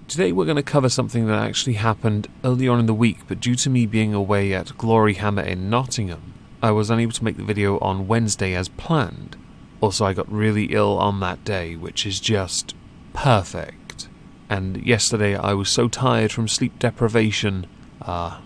Today we're going to cover something that actually happened early on in the week, but due to me being away at Gloryhammer in Nottingham, I was unable to make the video on Wednesday as planned. Also, I got really ill on that day, which is just perfect. And yesterday I was so tired from sleep deprivation,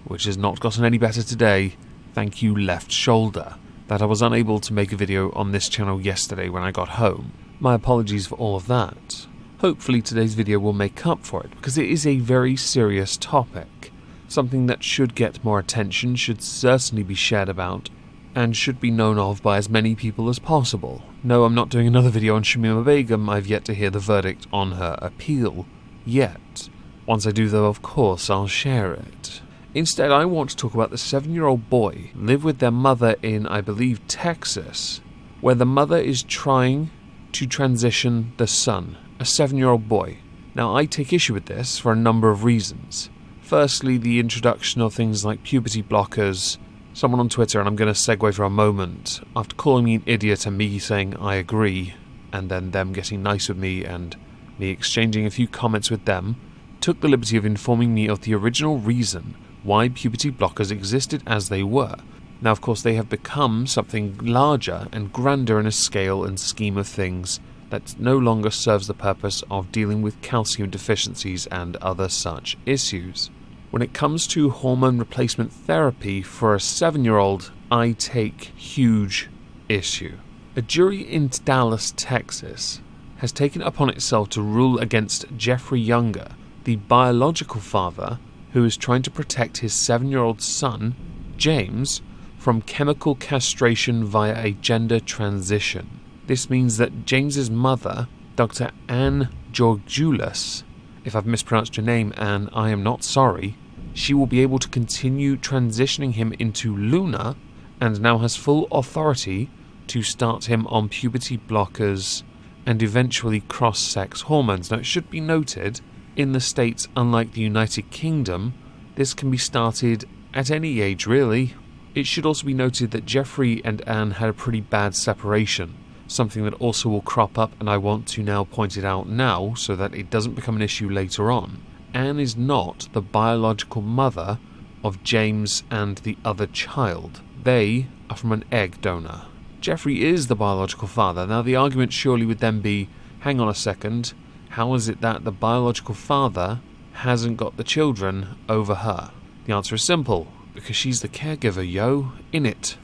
which has not gotten any better today, thank you left shoulder, that I was unable to make a video on this channel yesterday when I got home. My apologies for all of that. Hopefully today's video will make up for it, because it is a very serious topic. Something that should get more attention, should certainly be shared about, and should be known of by as many people as possible. No, I'm not doing another video on Shamima Begum. I've yet to hear the verdict on her appeal. Yet. Once I do though, of course, I'll share it. Instead, I want to talk about the 7-year-old boy live with their mother in, I believe, Texas, where the mother is trying to transition the son, a 7-year-old boy. Now, I take issue with this for a number of reasons. Firstly, the introduction of things like puberty blockers. Someone on Twitter, and I'm going to segue for a moment, after calling me an idiot and me saying I agree, and then them getting nice with me and me exchanging a few comments with them, took the liberty of informing me of the original reason why puberty blockers existed as they were. Now, of course, they have become something larger and grander in a scale and scheme of things that no longer serves the purpose of dealing with calcium deficiencies and other such issues. When it comes to hormone replacement therapy for a 7-year-old, I take huge issue. A jury in Dallas, Texas, has taken it upon itself to rule against Jeffrey Younger, the biological father who is trying to protect his 7-year-old son, James, from chemical castration via a gender transition. This means that James's mother, Dr. Anne Georgoulis, if I've mispronounced your name, Anne, I am not sorry, she will be able to continue transitioning him into Luna, and now has full authority to start him on puberty blockers and eventually cross-sex hormones. Now, it should be noted, in the States, unlike the United Kingdom, this can be started at any age, really. It should also be noted that Jeffrey and Anne had a pretty bad separation, something that also will crop up, and I want to now point it out now so that it doesn't become an issue later on. Anne is not the biological mother of James and the other child. They are from an egg donor. Jeffrey is the biological father. Now, the argument surely would then be, hang on a second, how is it that the biological father hasn't got the children over her? The answer is simple, because she's the caregiver, yo, innit.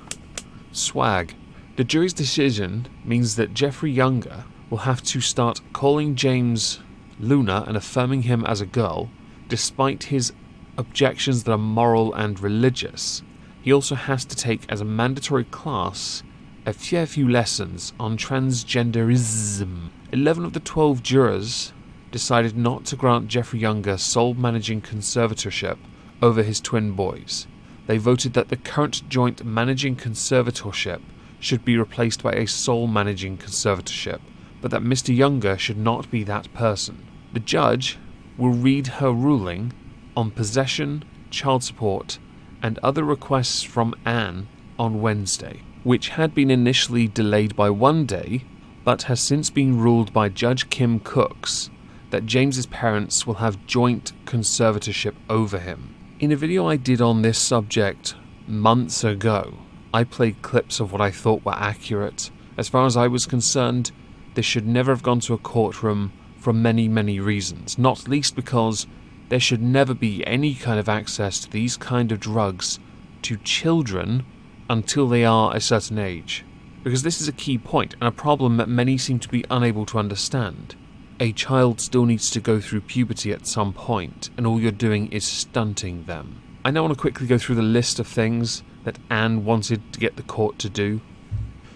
Swag. The jury's decision means that Jeffrey Younger will have to start calling James Luna and affirming him as a girl, despite his objections that are moral and religious. He also has to take as a mandatory class a fair few lessons on transgenderism. 11 of the 12 jurors decided not to grant Jeffrey Younger sole managing conservatorship over his twin boys. They voted that the current joint managing conservatorship should be replaced by a sole managing conservatorship, but that Mr. Younger should not be that person. The judge will read her ruling on possession, child support, and other requests from Anne on Wednesday, which had been initially delayed by 1 day, but has since been ruled by Judge Kim Cooks that James's parents will have joint conservatorship over him. In a video I did on this subject months ago, I played clips of what I thought were accurate. As far as I was concerned, this should never have gone to a courtroom for many, many reasons, not least because there should never be any kind of access to these kind of drugs to children until they are a certain age. Because this is a key point and a problem that many seem to be unable to understand. A child still needs to go through puberty at some point, and all you're doing is stunting them. I now want to quickly go through the list of things that Anne wanted to get the court to do.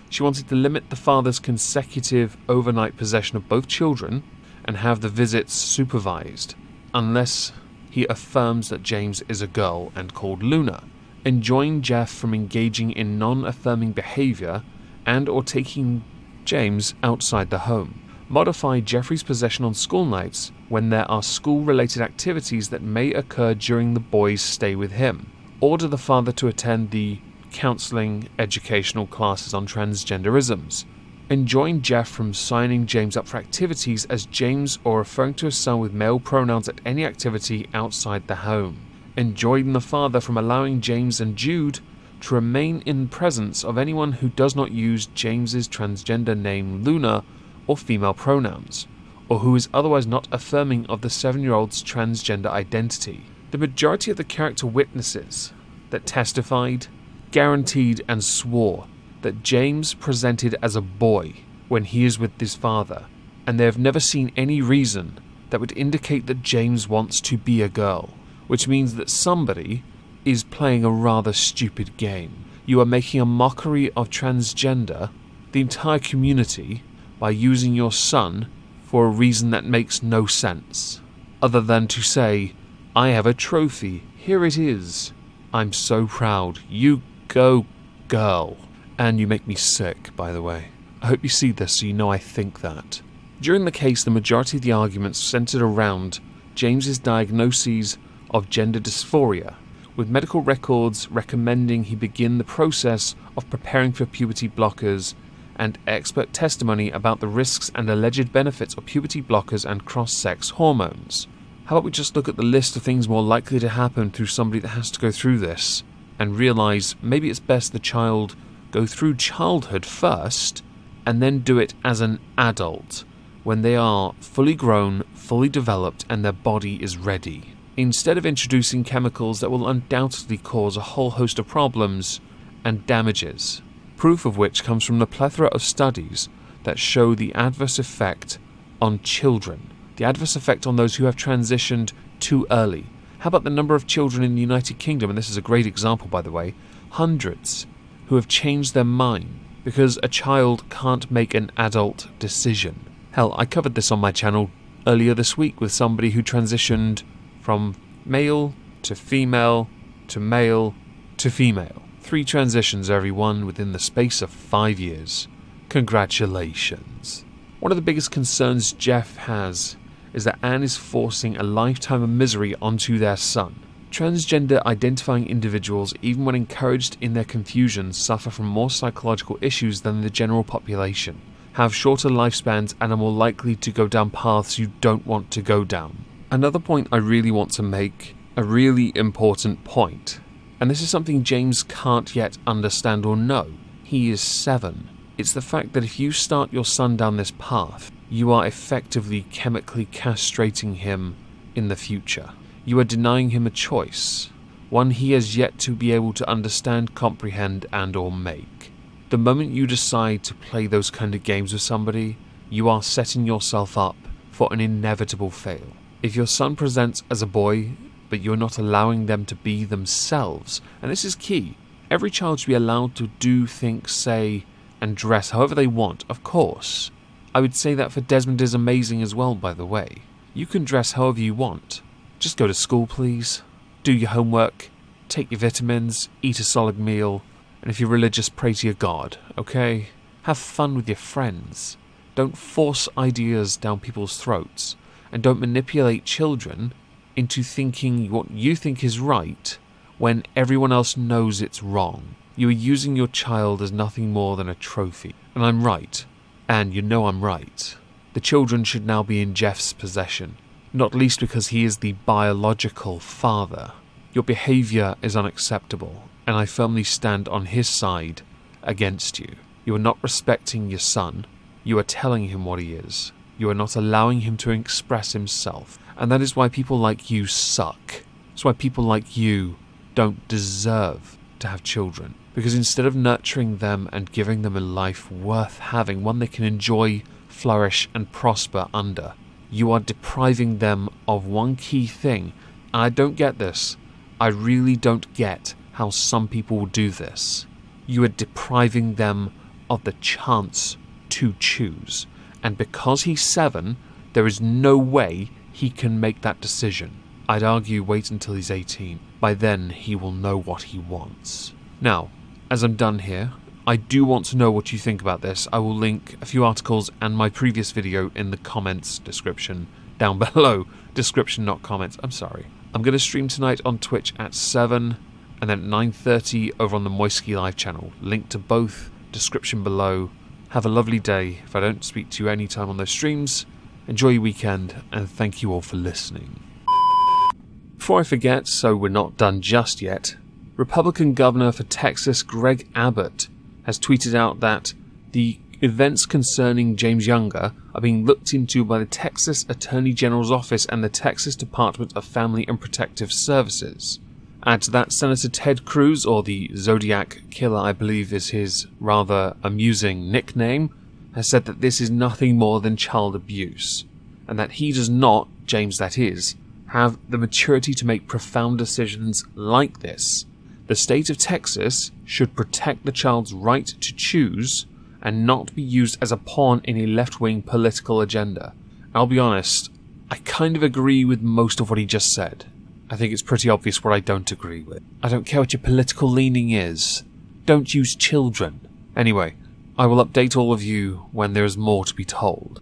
She wanted to limit the father's consecutive overnight possession of both children and have the visits supervised, unless he affirms that James is a girl and called Luna, enjoin Jeff from engaging in non-affirming behaviour and or taking James outside the home, modify Jeffrey's possession on school nights when there are school-related activities that may occur during the boy's stay with him, order the father to attend the counselling educational classes on transgenderisms, enjoined Jeff from signing James up for activities as James or referring to his son with male pronouns at any activity outside the home, enjoined the father from allowing James and Jude to remain in presence of anyone who does not use James's transgender name Luna or female pronouns, or who is otherwise not affirming of the 7-year-old's transgender identity. The majority of the character witnesses that testified, guaranteed and swore that James presented as a boy when he is with his father, and they have never seen any reason that would indicate that James wants to be a girl, which means that somebody is playing a rather stupid game. You are making a mockery of transgender, the entire community, by using your son for a reason that makes no sense, other than to say, I have a trophy, here it is. I'm so proud. You go, girl. And you make me sick, by the way. I hope you see this so you know I think that. During the case, the majority of the arguments centered around James's diagnoses of gender dysphoria, with medical records recommending he begin the process of preparing for puberty blockers and expert testimony about the risks and alleged benefits of puberty blockers and cross-sex hormones. How about we just look at the list of things more likely to happen through somebody that has to go through this and realise maybe it's best the child go through childhood first and then do it as an adult when they are fully grown, fully developed and their body is ready, instead of introducing chemicals that will undoubtedly cause a whole host of problems and damages, proof of which comes from the plethora of studies that show the adverse effect on children, the adverse effect on those who have transitioned too early. How about the number of children in the United Kingdom, and this is a great example by the way, hundreds, who have changed their mind because a child can't make an adult decision. Hell, I covered this on my channel earlier this week with somebody who transitioned from male to female to male to female. 3 transitions, everyone, within the space of 5 years. Congratulations. One of the biggest concerns Jeff has is that Anne is forcing a lifetime of misery onto their son. Transgender identifying individuals, even when encouraged in their confusion, suffer from more psychological issues than the general population, have shorter lifespans and are more likely to go down paths you don't want to go down. Another point I really want to make, a really important point, and this is something James can't yet understand or know. He is 7. It's the fact that if you start your son down this path, you are effectively chemically castrating him in the future. You are denying him a choice, one he has yet to be able to understand, comprehend, and or make. The moment you decide to play those kind of games with somebody, you are setting yourself up for an inevitable fail. If your son presents as a boy, but you're not allowing them to be themselves, and this is key, every child should be allowed to do, think, say, and dress however they want, of course. I would say that for Desmond is amazing as well, by the way. You can dress however you want. Just go to school, please. Do your homework. Take your vitamins. Eat a solid meal. And if you're religious, pray to your God, okay? Have fun with your friends. Don't force ideas down people's throats. And don't manipulate children into thinking what you think is right when everyone else knows it's wrong. You are using your child as nothing more than a trophy. And I'm right. And you know I'm right. The children should now be in Jeff's possession. Not least because he is the biological father. Your behaviour is unacceptable, and I firmly stand on his side against you. You are not respecting your son. You are telling him what he is. You are not allowing him to express himself. And that is why people like you suck. That's why people like you don't deserve to have children. Because instead of nurturing them and giving them a life worth having, one they can enjoy, flourish, and prosper under, you are depriving them of one key thing. And I don't get this. I really don't get how some people will do this. You are depriving them of the chance to choose. And because he's 7, there is no way he can make that decision. I'd argue wait until he's 18. By then, he will know what he wants. Now, as I'm done here, I do want to know what you think about this. I will link a few articles and my previous video in the comments description down below. Description, not comments. I'm sorry. I'm going to stream tonight on Twitch at 7 and then at 9:30 over on the Moistonia live channel. Link to both, description below. Have a lovely day if I don't speak to you anytime on those streams. Enjoy your weekend, and thank you all for listening. Before I forget, so we're not done just yet, Republican Governor for Texas Greg Abbott has tweeted out that the events concerning James Younger are being looked into by the Texas Attorney General's Office and the Texas Department of Family and Protective Services. Add to that, Senator Ted Cruz, or the Zodiac Killer I believe is his rather amusing nickname, has said that this is nothing more than child abuse, and that he does not, James that is, have the maturity to make profound decisions like this. The state of Texas should protect the child's right to choose and not be used as a pawn in a left-wing political agenda. I'll be honest, I kind of agree with most of what he just said. I think it's pretty obvious what I don't agree with. I don't care what your political leaning is. Don't use children. Anyway, I will update all of you when there is more to be told.